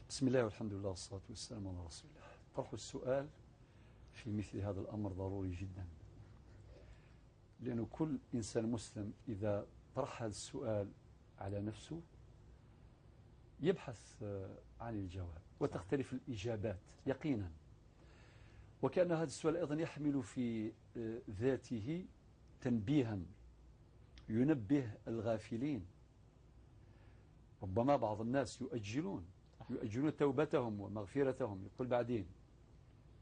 بسم الله والحمد لله والصلاة والسلام على رسول الله. طرح السؤال في مثل هذا الأمر ضروري جدا، لأنه كل إنسان مسلم إذا طرح هذا السؤال على نفسه يبحث عن الجواب وتختلف الإجابات يقينا، وكأن هذا السؤال أيضا يحمل في ذاته تنبيها ينبه الغافلين. ربما بعض الناس يؤجلون توبتهم ومغفرتهم، يقول بعدين.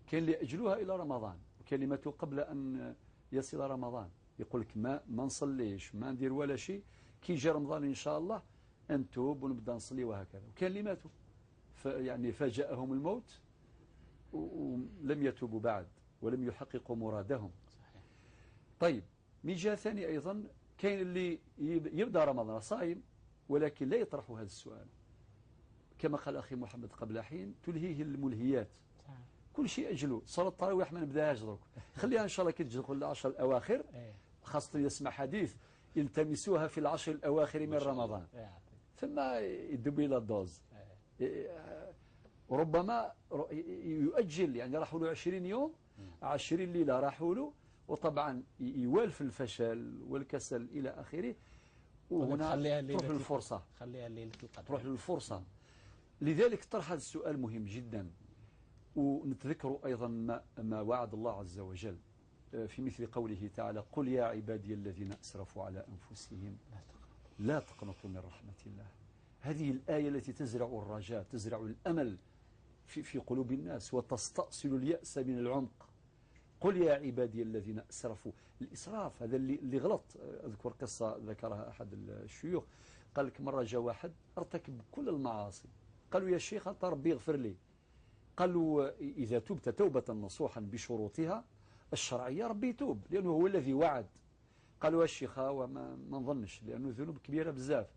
كان اللي يأجلوها إلى رمضان، وكان اللي ماتوا قبل أن يصل رمضان يقول لك ما نصليش ما ندير ولا شيء، كي جاء رمضان إن شاء الله نتوب ونبدأ نصلي وهكذا. وكان اللي ماتوا يعني فاجأهم الموت ولم يتوبوا بعد ولم يحققوا مرادهم. طيب من جهة ثانية أيضا كاين اللي يبدأ رمضان صايم ولكن لا يطرح هذا السؤال، كما قال أخي محمد قبل حين تلهيه الملهيات، كل شيء أجله. صلاة التراويح ما نبداهاش درك، خليها إن شاء الله كي تدخل العشر الأواخر، خاصة يسمع حديث التمسوها في العشر الأواخر من رمضان ثم يدب إلى الدوز. وربما يؤجل، يعني راحوا له 20 يوم 20 ليلة راحوا له، وطبعا يوالف الفشل والكسل إلى آخره، وهنا تروح له الفرصة، خليها ليلة القدر، تروح له الفرصة. لذلك طرح هذا السؤال مهم جدا، ونتذكر أيضا ما وعد الله عز وجل في مثل قوله تعالى: قل يا عبادي الذين أسرفوا على أنفسهم لا تقنطوا من رحمة الله. هذه الآية التي تزرع الرجاء، تزرع الأمل في قلوب الناس وتستأصل اليأس من العمق. قل يا عبادي الذين أسرفوا. الإسراف هذا اللي غلط. أذكر قصة ذكرها أحد الشيوخ، قال لك مرة جاء واحد ارتكب كل المعاصي، قالوا يا شيخ أنت ربي يغفر لي، قالوا إذا تبت توبة نصوحا بشروطها الشرعية ربي يتوب لأنه هو الذي وعد. قالوا يا شيخ وما نظنش لأنه ذنوب كبيرة بزاف.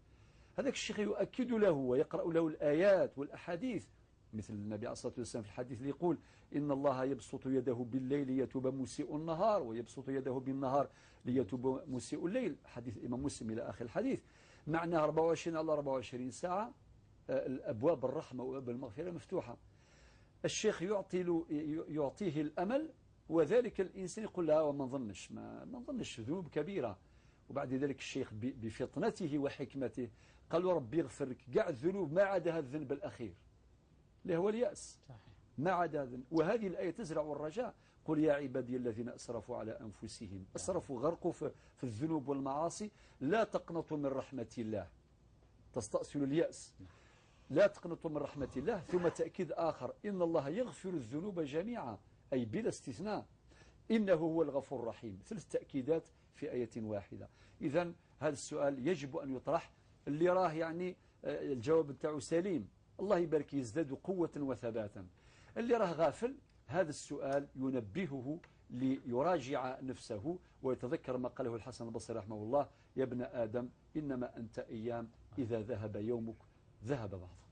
هذاك الشيخ يؤكد له ويقرأ له الآيات والأحاديث، مثل النبي عليه الصلاة والسلام في الحديث اللي يقول: إن الله يبسط يده بالليل ليتوب مسيء النهار ويبسط يده بالنهار ليتوب مسيء الليل، حديث الإمام مسلم إلى آخر الحديث. معناه 24 على 24 ساعة الأبواب الرحمة وأبواب المغفرة مفتوحة. الشيخ يعطيه الأمل، وذلك الإنسان يقول لا وما نظنش ما نظنش ذنوب كبيرة. وبعد ذلك الشيخ بفطنته وحكمته قال له ربي يغفر لك كاع الذنوب ما عدا هذا الذنب الأخير اللي هو اليأس، ما عدا هذا. وهذه الآية تزرع الرجاء: قل يا عبادي الذين أسرفوا على أنفسهم، أسرفوا غرقوا في الذنوب والمعاصي، لا تقنطوا من رحمة الله، تستأصل اليأس، لا تقنطوا من رحمة الله. ثم تأكيد آخر: إن الله يغفر الذنوب جميعا، أي بلا استثناء، إنه هو الغفور الرحيم. 3 تأكيدات في آية واحدة. إذن هذا السؤال يجب أن يطرح. اللي راه يعني الجواب بتاعه سليم الله يبارك يزداد قوة وثباتا. اللي راه غافل هذا السؤال ينبهه ليراجع نفسه ويتذكر ما قاله الحسن البصري رحمه الله: يا ابن آدم إنما أنت أيام، إذا ذهب يومك ذهب بعضك.